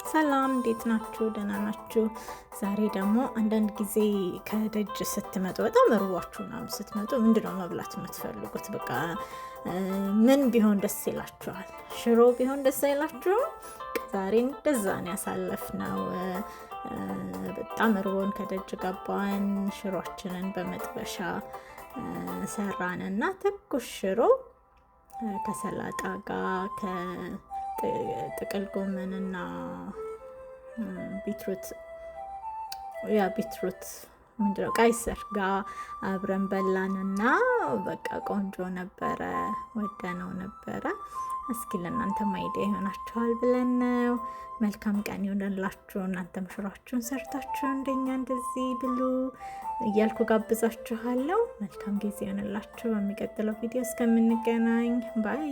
ሰላም እንዴት ናችሁ? ደህና ናችሁ? ዛሬ ደግሞ አንዳንድ ጊዜ ከደጅ ስትመጡ በጣም እርቧችሁ ምናምን ስትመጡ ምንድነው መብላት የምትፈልጉት? በቃ ምን ቢሆን ደስ ይላችኋል? ሽሮ ቢሆን ደስ ይላችኋል? ዛሬ እንደዛ ነው ያሳለፍነው። በጣም እርቦን ከደጅ ገባን። ሽሮአችንን በመጥበሻ ሰራንና ትኩስ ሽሮ ከሰላጣ ጋር ከጥቅል ጎመንና ቢትሩት ምንድነው ቀይ ስር ጋር አብረን በላንና በቃ ቆንጆ ነበረ፣ ወደነው ነበረ። እስኪ ለእናንተም አይዲያ ይሆናችኋል ብለን ነው። መልካም ቀን ይሆንላችሁ። እናንተም ሽሯችሁን ሰርታችሁ እንደኛ እንደዚህ ብሉ እያልኩ ጋብዛችኋለሁ። መልካም ጊዜ ይሆንላችሁ። በሚቀጥለው ቪዲዮ እስከምንገናኝ ባይ